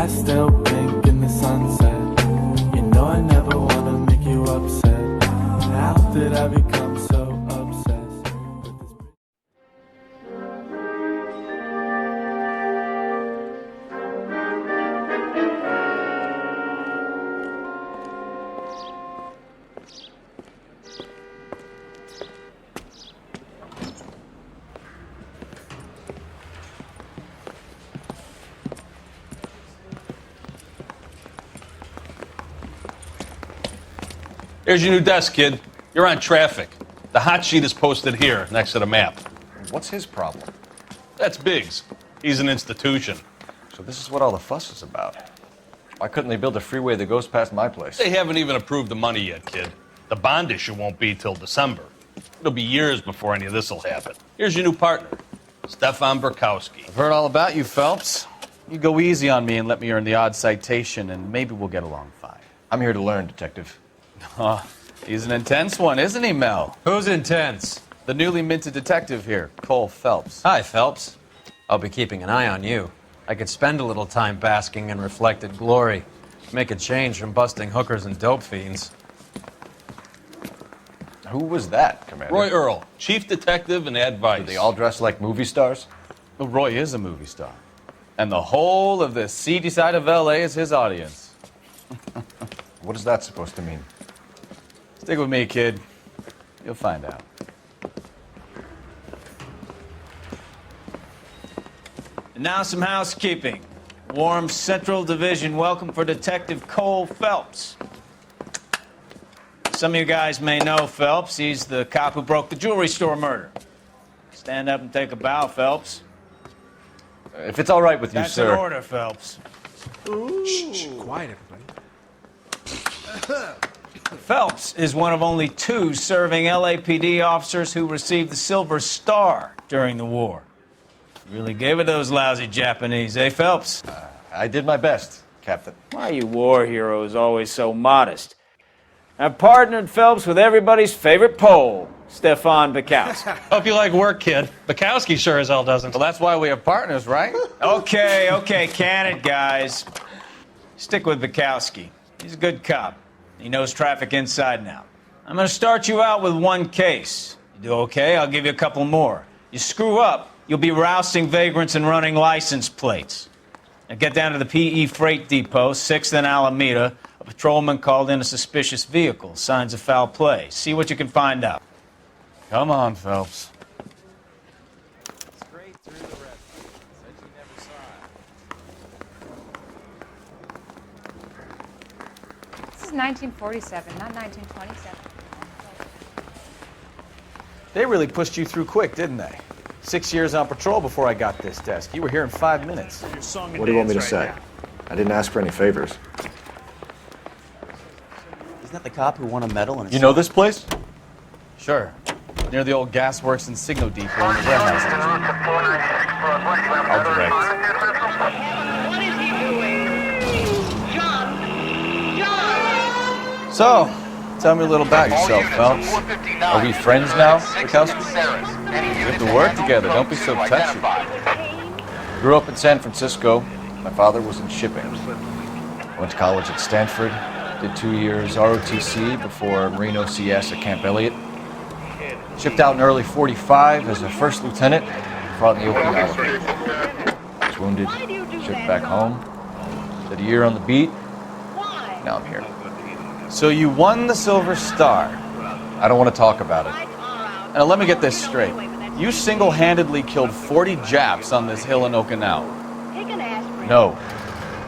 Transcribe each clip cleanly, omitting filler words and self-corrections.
I still blink in the sunset. You know I never wanna make you upset. How did I become so obsessed with this? Here's your new desk, kid. You're on traffic. The hot sheet is posted here, next to the map. What's his problem? That's Biggs. He's an institution. So this is what all the fuss is about. Why couldn't they build a freeway that goes past my place? They haven't even approved the money yet, kid. The bond issue won't be till December. It'll be years before any of this will happen. Here's your new partner, Stefan Burkowski. I've heard all about you, Phelps. You go easy on me and let me earn the odd citation, and maybe we'll get along fine. I'm here to learn, Detective. Oh, he's an intense one, isn't he, Mel? Who's intense? The newly minted detective here, Cole Phelps. Hi, Phelps. I'll be keeping an eye on you. I could spend a little time basking in reflected glory. Make a change from busting hookers and dope fiends. Who was that, Commander? Roy Earl, chief detective and advice. Do they all dress like movie stars? Well, Roy is a movie star. And the whole of the seedy side of L.A. is his audience. What is that supposed to mean? Stick with me, kid. You'll find out. And now some housekeeping. Warm Central Division welcome for Detective Cole Phelps. Some of you guys may know Phelps. He's the cop who broke the jewelry store murder. Stand up and take a bow, Phelps. If it's all right with you, That's sir. an order, Phelps. Shh, quiet, everybody. Phelps is one of only 2 serving LAPD officers who received the Silver Star during the war. Really gave it those lousy Japanese, eh, Phelps? I did my best, Captain. Why are you war heroes always so modest? I've partnered Phelps with everybody's favorite Pole, Stefan Burkowski. Hope you like work, kid. Bukowski sure as hell doesn't. Well, that's why we have partners, right? Okay, can it, guys. Stick with Burkowski. He's a good cop. He knows traffic inside and out. I'm going to start you out with 1 case. You do okay, I'll give you a couple more. You screw up, you'll be rousting vagrants and running license plates. Now get down to the PE Freight Depot, 6th and Alameda. A patrolman called in a suspicious vehicle. Signs of foul play. See what you can find out. Come on, Phelps. Straight through the rest. Said you never saw it. This is 1947, not 1927. They really pushed you through quick, didn't they? 6 years on patrol before I got this desk. You were here in 5 minutes. What do you want me to say? I didn't ask for any favors. Isn't that the cop who won a medal? You know this place? Sure. Near the old gasworks and signal depot in the warehouse station. I'll direct. What is he doing? John! John! So, tell me a little about yourself, Phelps. Are we friends now, Burkowski? We have to work together. Don't be so touchy. Grew up in San Francisco. My father was in shipping. Went to college at Stanford. Did 2 years ROTC before Marine OCS at Camp Elliott. Shipped out in early 45 as a first lieutenant. Fought in the Okinawa. Was wounded. Shipped back home. Did a year on the beat. Now I'm here. So you won the Silver Star. I don't want to talk about it. Now let me get this straight. You single-handedly killed 40 Japs on this hill in Okinawa. No.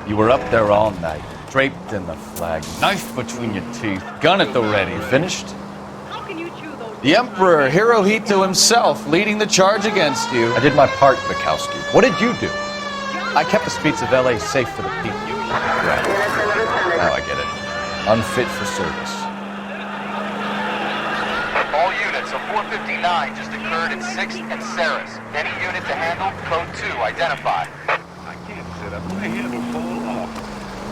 You were up there all night, draped in the flag, knife between your teeth, gun at the ready. Finished? The Emperor Hirohito himself leading the charge against you. I did my part, Bukowski. What did you do? I kept the streets of L.A. safe for the people. Right. Now I get it. Unfit for service. All units, a 459 just occurred at 6th and Saris. Any unit to handle, code 2, identify. I can't sit up. My head will fall off.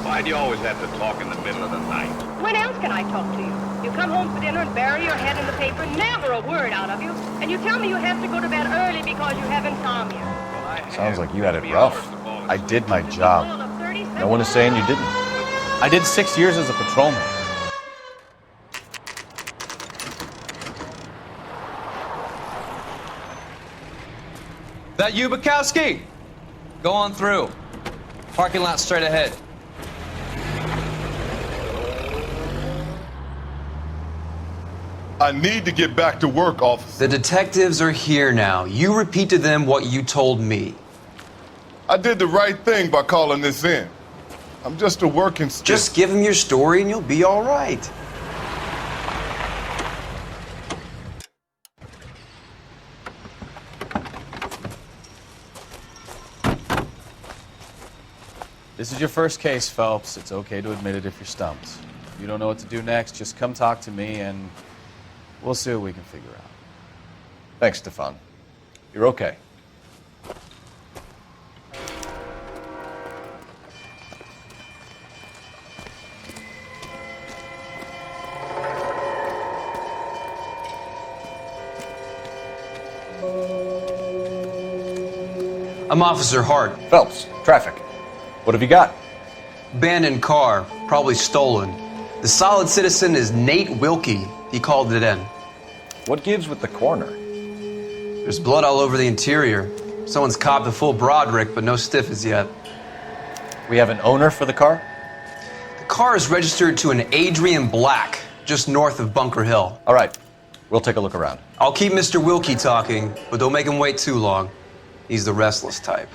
Why do you always have to talk in the middle of the night? When else can I talk to you? You come home for dinner and bury your head in the paper, never a word out of you, and you tell me you have to go to bed early because you have insomnia. Sounds like you had it rough. I did my job. No one is saying you didn't. I did 6 years as a patrolman. That you, Bukowski? Go on through. Parking lot straight ahead. I need to get back to work, officer. The detectives are here now. You repeat to them what you told me. I did the right thing by calling this in. I'm just a working stiff. Just give them your story and you'll be all right. This is your first case, Phelps. It's okay to admit it if you're stumped. If you don't know what to do next, just come talk to me and we'll see what we can figure out. Thanks, Stefan. You're okay. I'm Officer Hart. Phelps, traffic. What have you got? Abandoned car, probably stolen. The solid citizen is Nate Wilkie. He called it in. What gives with the coroner? There's blood all over the interior. Someone's copped a full Broderick, but no stiff as yet. We have an owner for the car? The car is registered to an Adrian Black, just north of Bunker Hill. All right, we'll take a look around. I'll keep Mr. Wilkie talking, but don't make him wait too long. He's the restless type.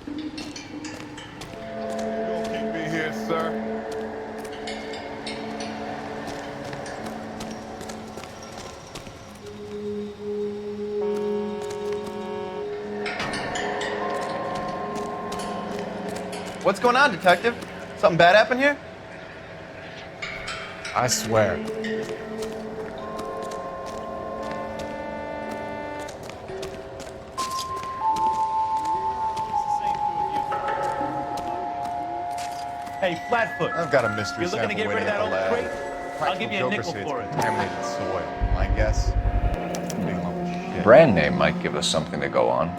You'll keep me here, sir. What's going on, Detective? Something bad happened here? I swear. Hey, Flatfoot. I've got a mystery You're looking to get rid of that old crate? I'll give you a nickel for it. Contaminated soil. My guess. Big lump of shit. Brand name might give us something to go on.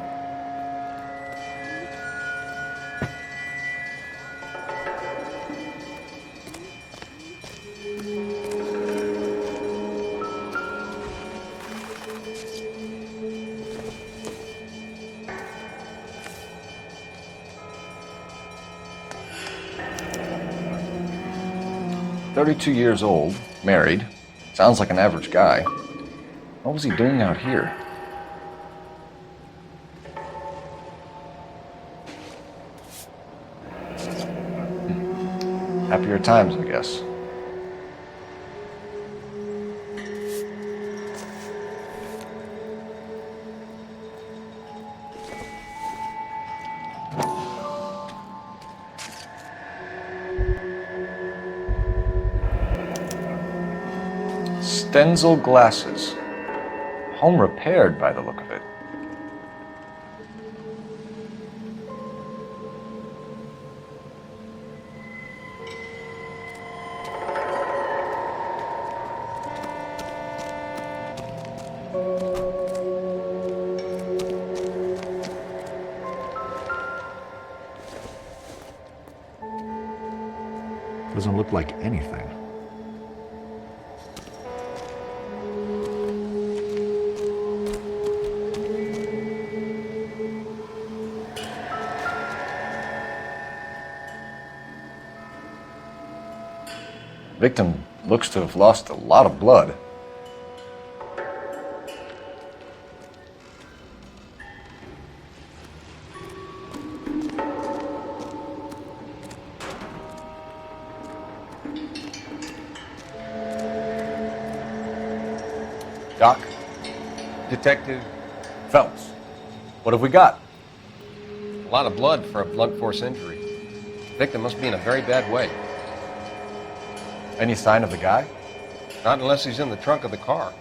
"32 years old, married. Sounds like an average guy. What was he doing out here?" Happier times, I guess. Stenzel glasses. Home repaired by the look of it. Doesn't look like anything. Victim looks to have lost a lot of blood. Doc? Detective Phelps. What have we got? A lot of blood for a blunt force injury. The victim must be in a very bad way. Any sign of the guy? Not unless he's in the trunk of the car.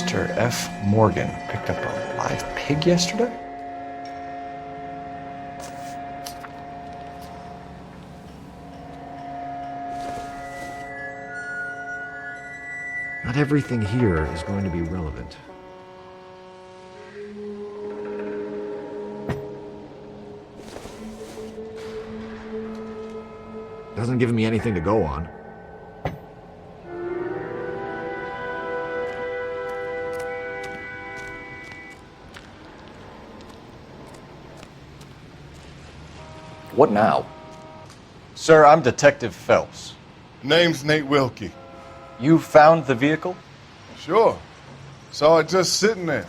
Mr. F. Morgan picked up a live pig yesterday? Not everything here is going to be relevant. Doesn't give me anything to go on. What now? Sir, I'm Detective Phelps. Name's Nate Wilkie. You found the vehicle? Sure. Saw it just sitting there.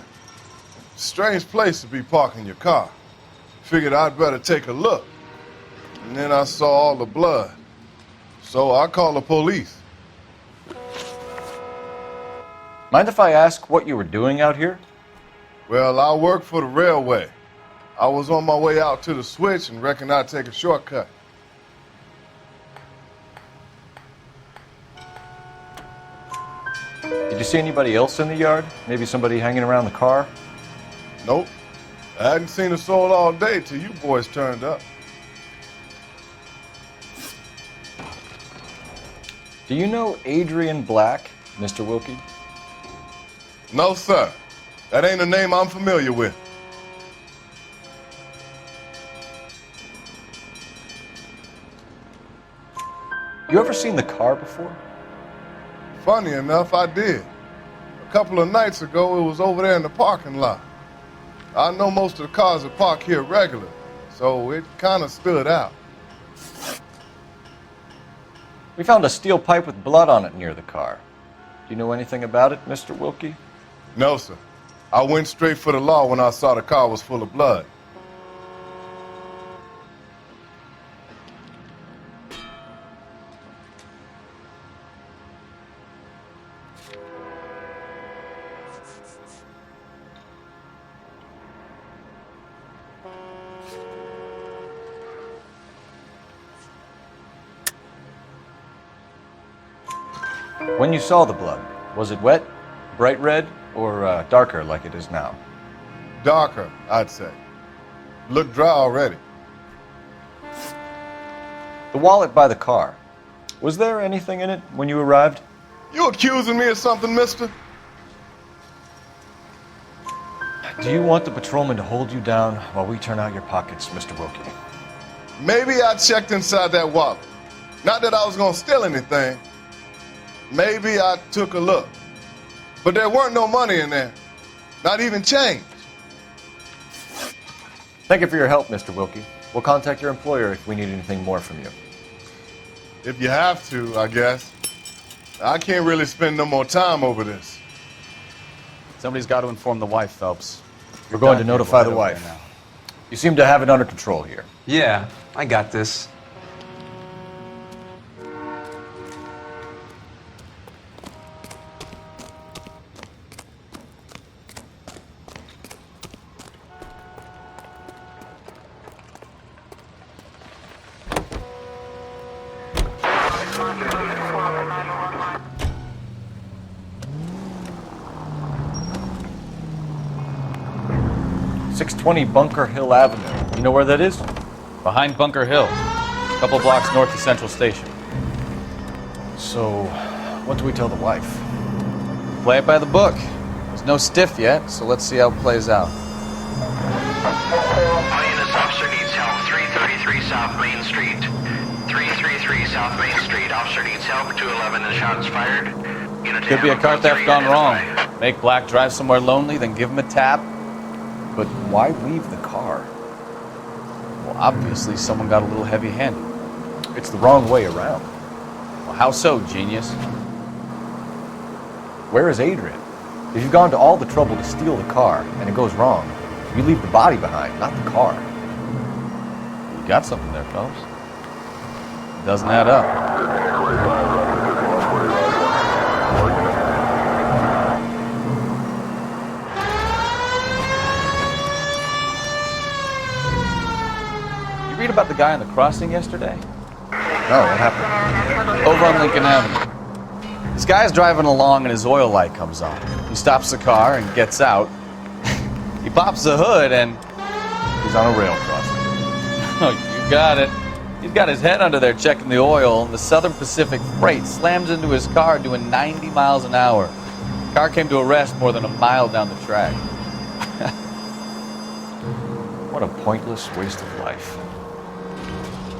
Strange place to be parking your car. Figured I'd better take a look. And then I saw all the blood. So I called the police. Mind if I ask what you were doing out here? Well, I work for the railway. I was on my way out to the switch and reckoned I'd take a shortcut. Did you see anybody else in the yard? Maybe somebody hanging around the car? Nope. I hadn't seen a soul all day till you boys turned up. Do you know Adrian Black, Mr. Wilkie? No, sir. That ain't a name I'm familiar with. You ever seen the car before? Funny enough, I did. A couple of nights ago, it was over there in the parking lot. I know most of the cars that park here regular, so it kind of stood out. We found a steel pipe with blood on it near the car. Do you know anything about it, Mr. Wilkie? No, sir. I went straight for the law when I saw the car was full of blood. When you saw the blood, was it wet, bright red, or darker like it is now? Darker, I'd say. Looked dry already. The wallet by the car. Was there anything in it when you arrived? You accusing me of something, mister? Do you want the patrolman to hold you down while we turn out your pockets, Mr. Wilkie? Maybe I checked inside that wallet. Not that I was gonna steal anything. Maybe I took a look. But there weren't no money in there. Not even change. Thank you for your help, Mr. Wilkie. We'll contact your employer if we need anything more from you. If you have to, I guess. I can't really spend no more time over this. Somebody's got to inform the wife, Phelps. We're going to notify the wife. You seem to have it under control here. Yeah, I got this. .620 Bunker Hill Avenue. You know where that is? Behind Bunker Hill, a couple blocks north of Central Station. So, what do we tell the wife? Play it by the book. There's no stiff yet, so let's see how it plays out. All units, officer needs help. 333 South Main Street. 333 South Main Street. Officer needs help. 211 and shots fired. Unit Could be a car theft gone wrong. Make Black drive somewhere lonely, then give him a tap. But why leave the car? Well, obviously someone got a little heavy-handed. It's the wrong way around. Well, how so, genius? Where is Adrian? If you've gone to all the trouble to steal the car and it goes wrong, you leave the body behind, not the car. You got something there, Phelps. It doesn't add up. Read about the guy on the crossing yesterday? No, what happened? Over on Lincoln Avenue. This guy's driving along and his oil light comes on. He stops the car and gets out. He pops the hood and he's on a rail crossing. Oh, you got it. He's got his head under there checking the oil, and the Southern Pacific Freight slams into his car doing 90 miles an hour. The car came to a rest more than a mile down the track. What a pointless waste of life.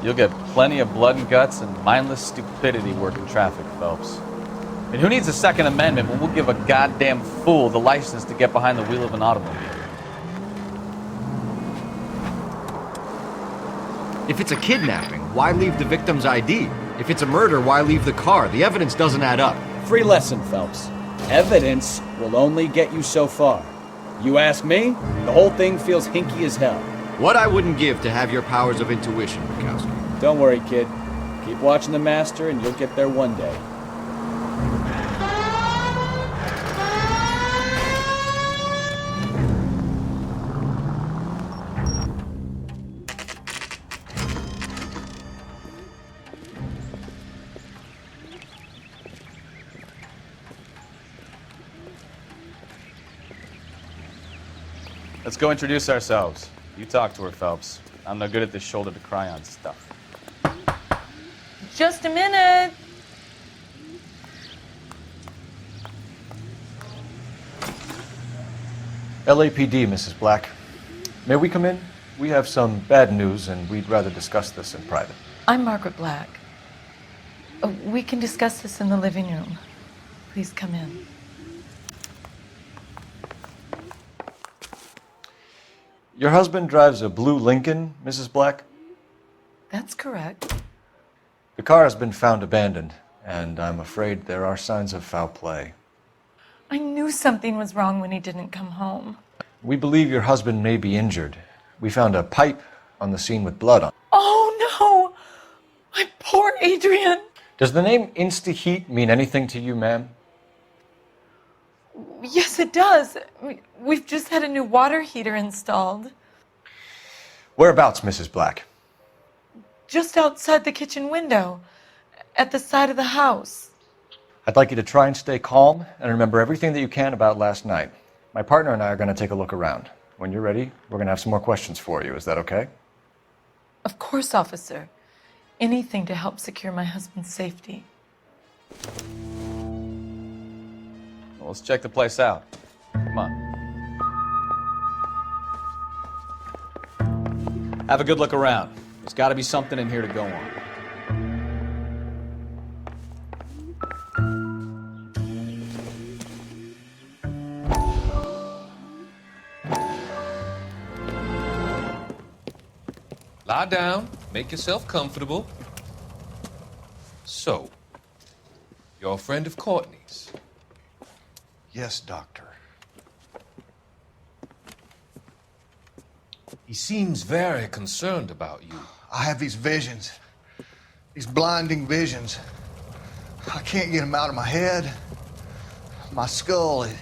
You'll get plenty of blood and guts and mindless stupidity working traffic, Phelps. And who needs a Second Amendment when we'll give a goddamn fool the license to get behind the wheel of an automobile? If it's a kidnapping, why leave the victim's ID? If it's a murder, why leave the car? The evidence doesn't add up. Free lesson, Phelps. Evidence will only get you so far. You ask me, the whole thing feels hinky as hell. What I wouldn't give to have your powers of intuition, Bukowski. Don't worry, kid. Keep watching the master and you'll get there one day. Let's go introduce ourselves. You talk to her, Phelps. I'm no good at this shoulder to cry on stuff. Just a minute. LAPD, Mrs. Black. May we come in? We have some bad news, and we'd rather discuss this in private. I'm Margaret Black. We can discuss this in the living room. Please come in. Your husband drives a blue Lincoln, Mrs. Black? That's correct. The car has been found abandoned, and I'm afraid there are signs of foul play. I knew something was wrong when he didn't come home. We believe your husband may be injured. We found a pipe on the scene with blood on. Oh, no! My poor Adrian! Does the name Insta-Heat mean anything to you, ma'am? Yes, it does. We've just had a new water heater installed. Whereabouts, Mrs. Black? Just outside the kitchen window, at the side of the house. I'd like you to try and stay calm and remember everything that you can about last night. My partner and I are going to take a look around. When you're ready, we're going to have some more questions for you. Is that okay? Of course, officer. Anything to help secure my husband's safety. Well, let's check the place out. Come on. Have a good look around. There's got to be something in here to go on. Lie down, make yourself comfortable. So, you're a friend of Courtney's? Yes, Doctor. He seems very concerned about you. I have these visions. These blinding visions. I can't get them out of my head. My skull, it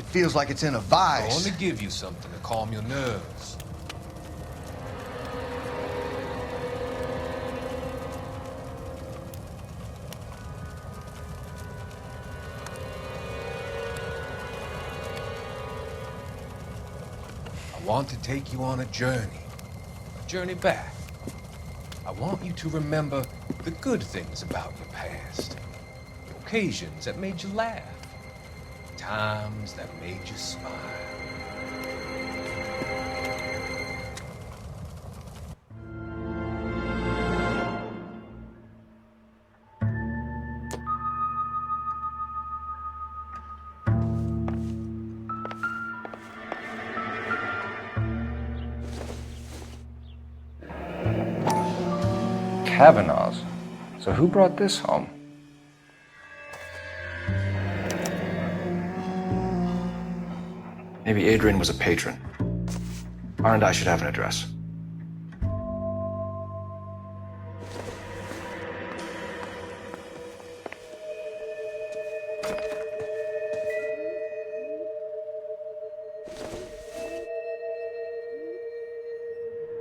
feels like it's in a vice. I want to give you something to calm your nerves. I want to take you on a journey back. I want you to remember the good things about your past, the occasions that made you laugh, times that made you smile. Kavanaugh's. So who brought this home? Maybe Adrian was a patron. R&I should have an address.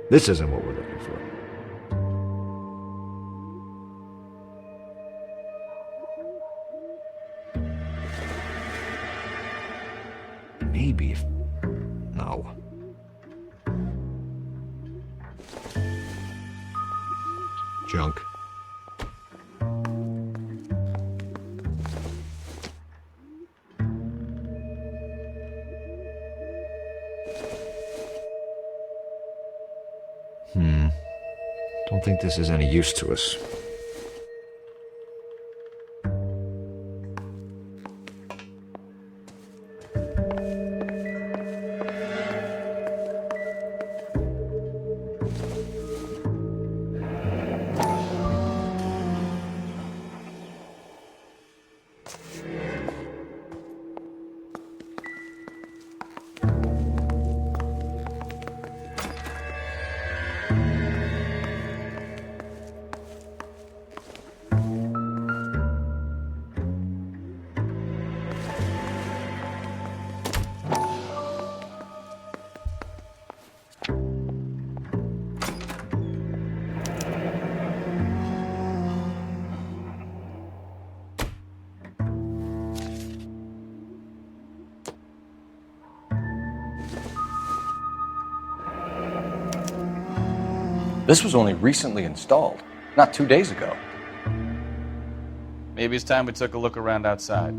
This isn't what we're looking for. Maybe if... No. Junk. Don't think this is any use to us. This was only recently installed, not 2 days ago. Maybe it's time we took a look around outside.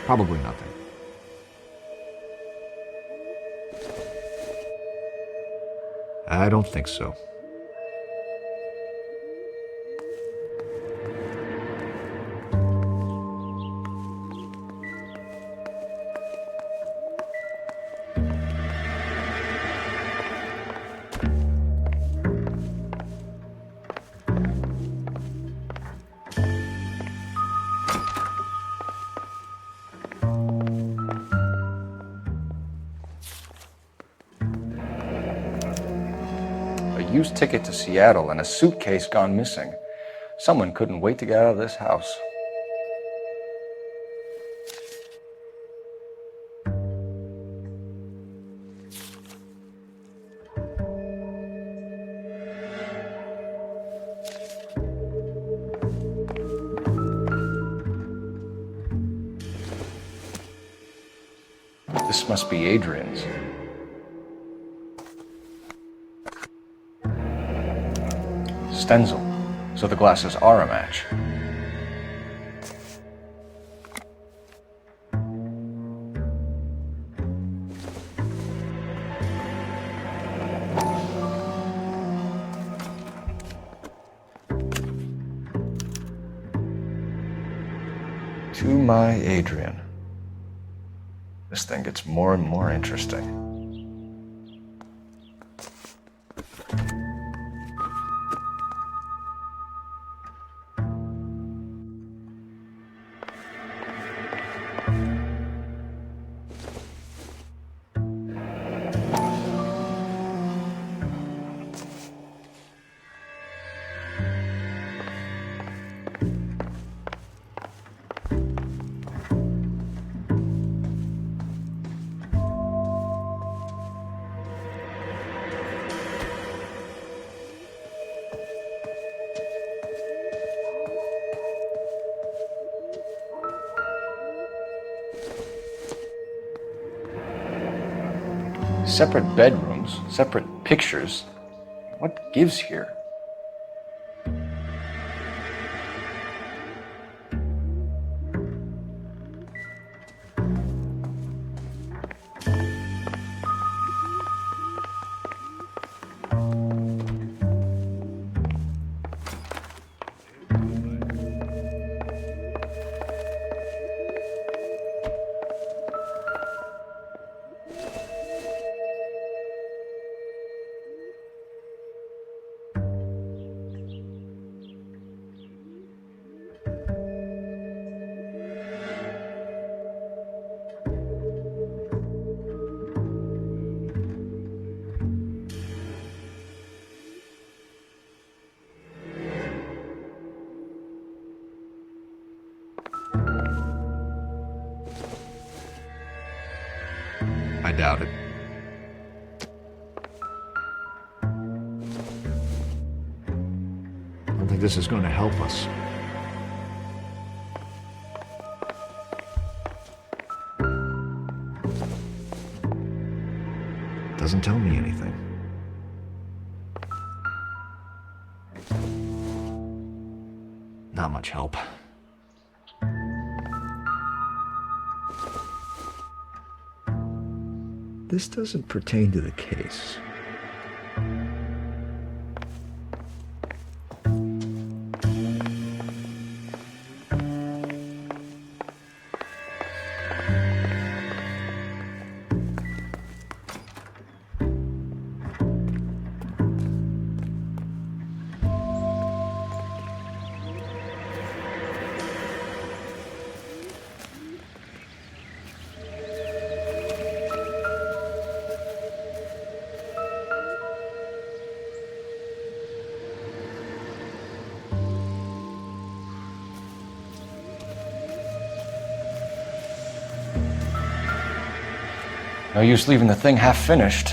Probably nothing. I don't think so. A used ticket to Seattle and a suitcase gone missing. Someone couldn't wait to get out of this house. This must be Adrian's. Stencil, so the glasses are a match. To my Adrian. This thing gets more and more interesting. Separate bedrooms, separate pictures. What gives here? I doubt it. I don't think this is going to help us. Doesn't tell me anything. Not much help. This doesn't pertain to the case. No use leaving the thing half finished.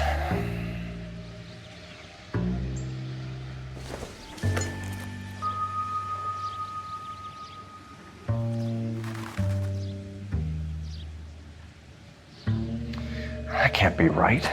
That can't be right.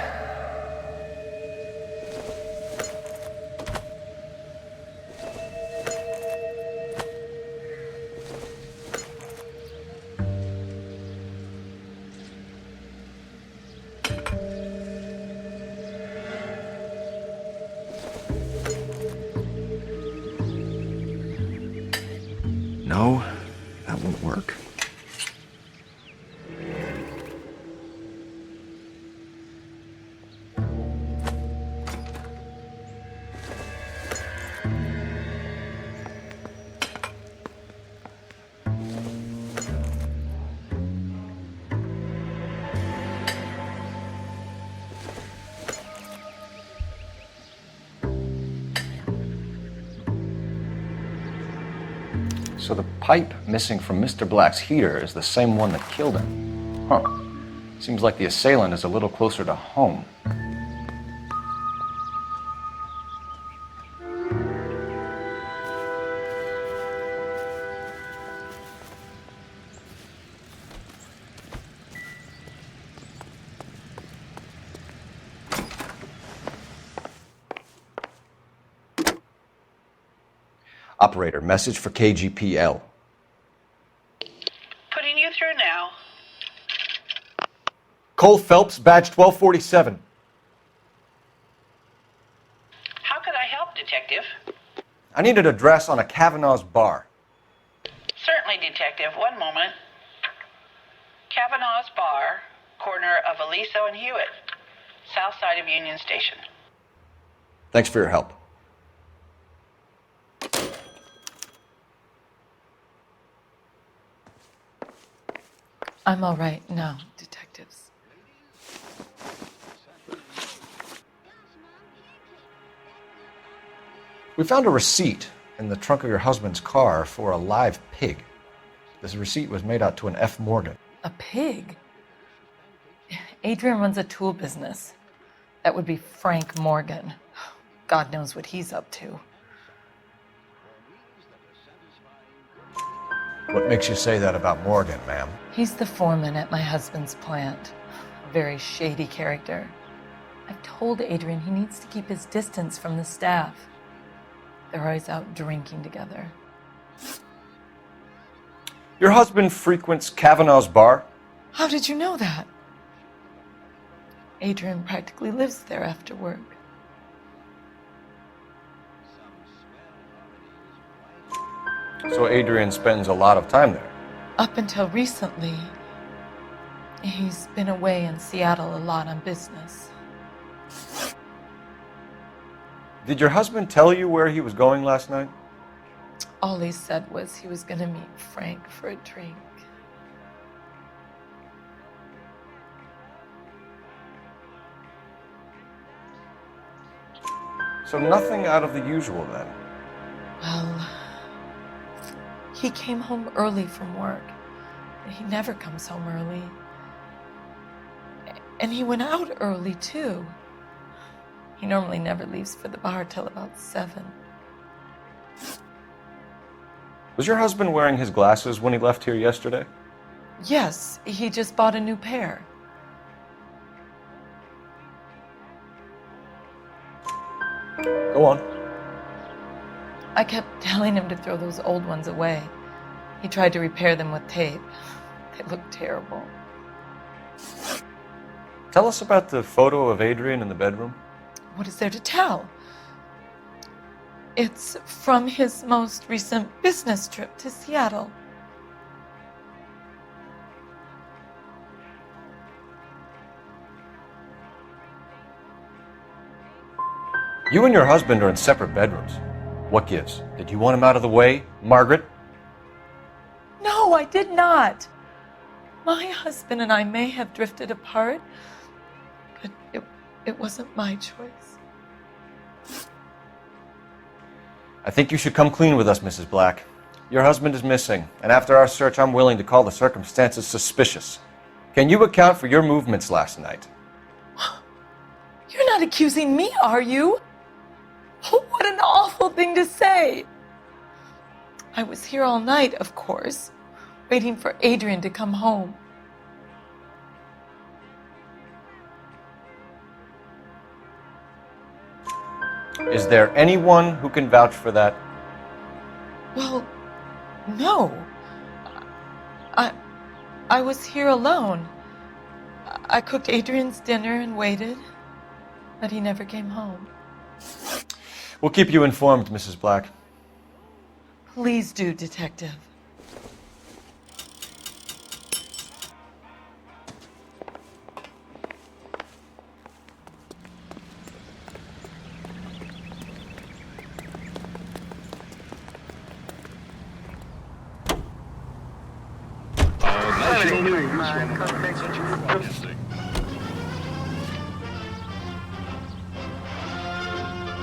No, that won't work. So the pipe missing from Mr. Black's heater is the same one that killed him. Huh. Seems like the assailant is a little closer to home. Operator, message for KGPL. Putting you through now. Cole Phelps, badge 1247. How could I help, Detective? I need an address on a Kavanaugh's bar. Certainly, Detective. One moment. Kavanaugh's Bar, corner of Aliso and Hewitt, south side of Union Station. Thanks for your help. I'm all right now, detectives. We found a receipt in the trunk of your husband's car for a live pig. This receipt was made out to an F. Morgan. A pig? Adrian runs a tool business. That would be Frank Morgan. God knows what he's up to. What makes you say that about Morgan, ma'am? He's the foreman at my husband's plant. A very shady character. I've told Adrian he needs to keep his distance from the staff. They're always out drinking together. Your husband frequents Kavanaugh's bar? How did you know that? Adrian practically lives there after work. So Adrian spends a lot of time there? Up until recently, he's been away in Seattle a lot on business. Did your husband tell you where he was going last night? All he said was he was going to meet Frank for a drink. So nothing out of the usual then? Well, he came home early from work. He never comes home early. And he went out early, too. He normally never leaves for the bar till about 7. Was your husband wearing his glasses when he left here yesterday? Yes, he just bought a new pair. Go on. I kept telling him to throw those old ones away. He tried to repair them with tape. They look terrible. Tell us about the photo of Adrian in the bedroom. What is there to tell? It's from his most recent business trip to Seattle. You and your husband are in separate bedrooms. What gives? Did you want him out of the way, Margaret? No, I did not. My husband and I may have drifted apart, but it wasn't my choice. I think you should come clean with us, Mrs. Black. Your husband is missing, and after our search, I'm willing to call the circumstances suspicious. Can you account for your movements last night? You're not accusing me, are you? What an awful thing to say. I was here all night, of course, waiting for Adrian to come home. Is there anyone who can vouch for that? Well, no. I was here alone. I cooked Adrian's dinner and waited, but he never came home. We'll keep you informed, Mrs. Black. Please do, Detective.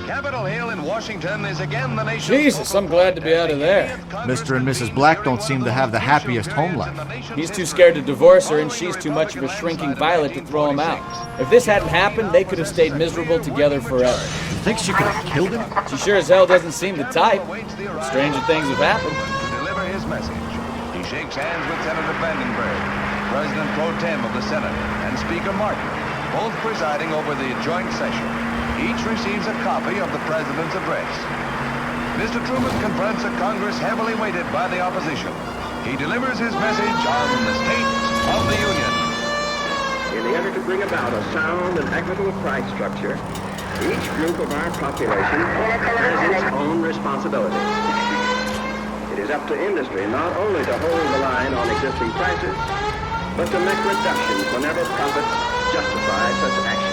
Capitol Hill in Washington is again the nation's... Jesus, I'm glad to be out of there. Mr. and Mrs. Black don't seem to have the happiest home life. He's too scared to divorce her, and she's too much of a shrinking violet to throw him out. If this hadn't happened, they could have stayed miserable together forever. You think she could have killed him? She sure as hell doesn't seem the type. Stranger things have happened. To deliver his message, he shakes hands with Senator Vandenberg, President Pro Tem of the Senate, and Speaker Martin, both presiding over the joint session. Each receives a copy of the President's address. Mr. Truman confronts a Congress heavily weighted by the opposition. He delivers his message on the State of the Union. In the effort to bring about a sound and equitable price structure, each group of our population has its own responsibility. It is up to industry not only to hold the line on existing prices, but to make reductions whenever profits justify such action.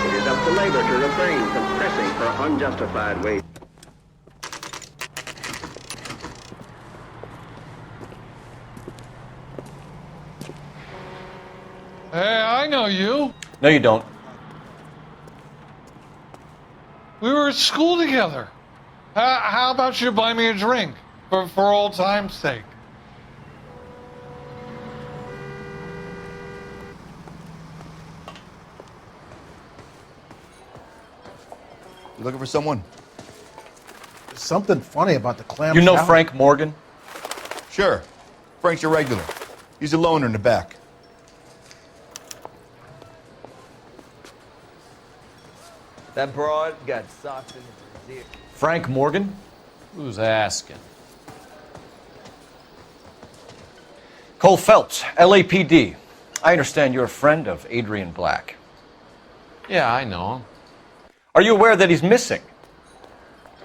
It is up to labor to refrain from pressing for unjustified wages. Hey, I know you. No, you don't. We were at school together. How about you buy me a drink for old time's sake? You looking for someone? There's something funny about the clam You know salad. Frank Morgan? Sure. Frank's your regular. He's a loner in the back. That broad got socks in his ear. Frank Morgan? Who's asking? Cole Phelps, LAPD. I understand you're a friend of Adrian Black. Yeah, I know him. Are you aware that he's missing?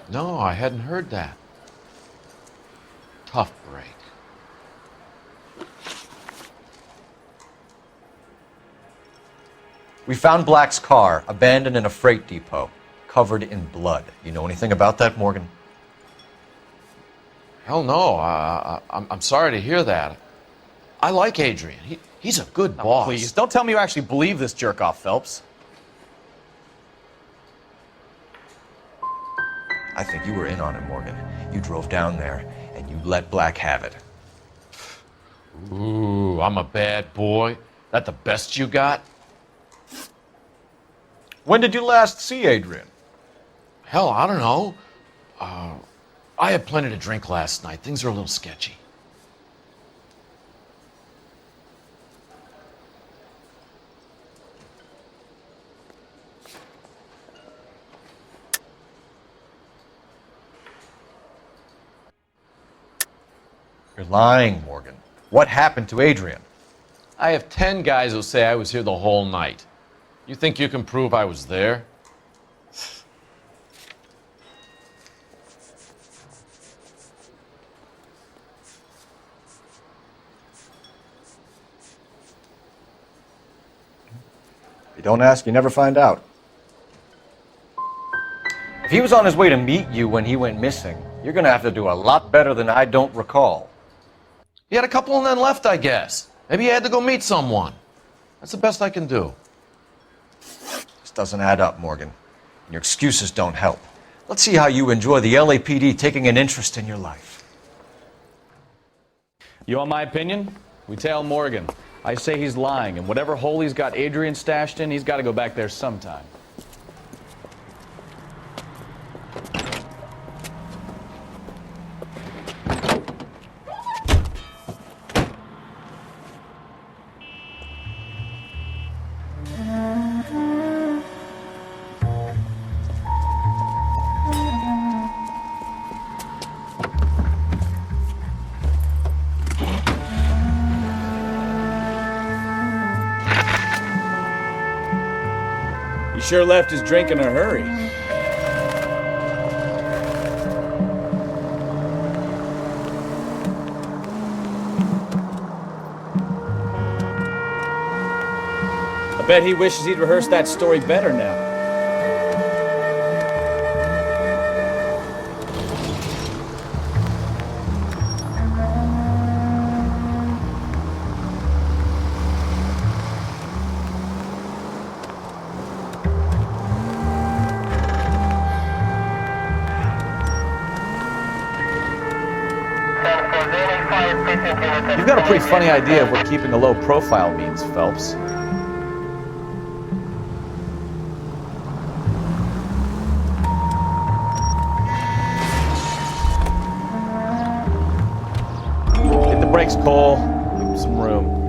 No, I hadn't heard that. Tough break. We found Black's car abandoned in a freight depot, covered in blood. You know anything about that, Morgan? Hell no. I'm sorry to hear that. I like Adrian. He's a good boss. Please, don't tell me you actually believe this jerk-off, Phelps. I think you were in on it, Morgan. You drove down there, and you let Black have it. Ooh, I'm a bad boy. That the best you got? When did you last see Adrian? Hell, I don't know. I had plenty to drink last night. Things are a little sketchy. You're lying, Morgan. What happened to Adrian? I have 10 guys who say I was here the whole night. You think you can prove I was there? If you don't ask, you never find out. If he was on his way to meet you when he went missing, you're going to have to do a lot better than I don't recall. He had a couple and then left, I guess. Maybe he had to go meet someone. That's the best I can do. This doesn't add up, Morgan. Your excuses don't help. Let's see how you enjoy the LAPD taking an interest in your life. You want my opinion? We tail Morgan. I say he's lying, and whatever hole he's got Adrian stashed in, he's got to go back there sometime. He sure left his drink in a hurry. I bet he wishes he'd rehearsed that story better now. You've got a pretty funny idea of what keeping a low profile means, Phelps. Hit the brakes, Cole. Give him some room.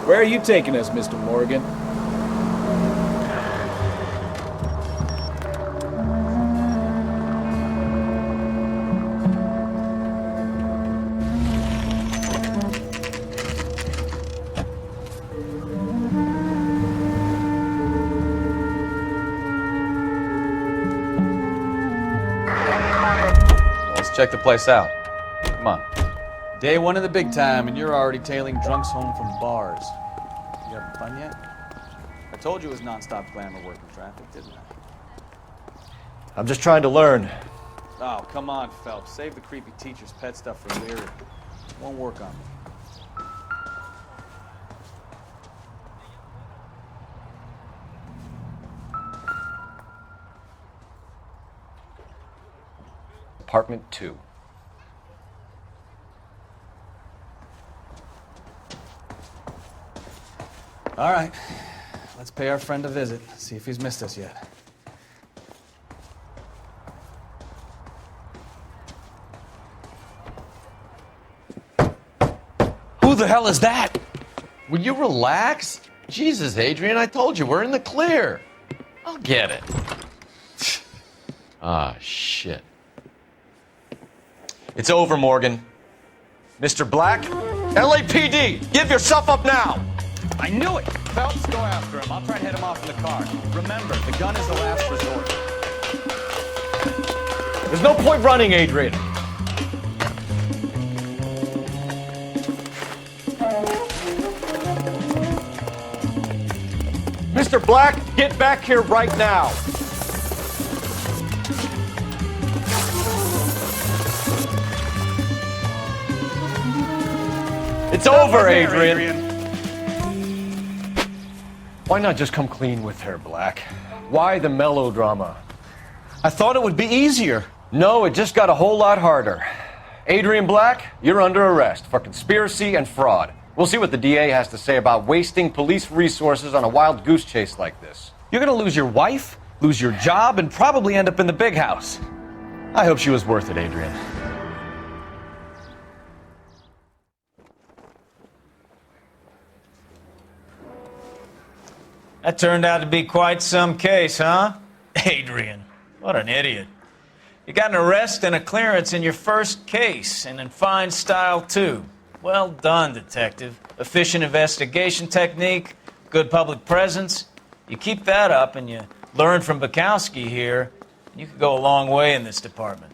Where are you taking us, Mr. Morgan? Let's check the place out. Come on. Day one of the big time, and you're already tailing drunks home from bars. You having fun yet? I told you it was non-stop glamour working traffic, didn't I? I'm just trying to learn. Oh, come on, Phelps. Save the creepy teacher's pet stuff for later. It won't work on me. Apartment 2. All right. Let's pay our friend a visit. See if he's missed us yet. Who the hell is that? Will you relax? Jesus, Adrian, I told you, we're in the clear. I'll get it. Ah, shit. It's over, Morgan. Mr. Black, LAPD, give yourself up now! I knew it! Phelps, go after him. I'll try and head him off in the car. Remember, the gun is the last resort. There's no point running, Adrian. Mr. Black, get back here right now. It's over, Adrian. Why not just come clean with her, Black? Why the melodrama? I thought it would be easier. No, it just got a whole lot harder. Adrian Black, you're under arrest for conspiracy and fraud. We'll see what the DA has to say about wasting police resources on a wild goose chase like this. You're gonna lose your wife, lose your job, and probably end up in the big house. I hope she was worth it, Adrian. That turned out to be quite some case, huh? Adrian, what an idiot. You got an arrest and a clearance in your first case, and in fine style, too. Well done, detective. Efficient investigation technique, good public presence. You keep that up and you learn from Bukowski here, and you could go a long way in this department.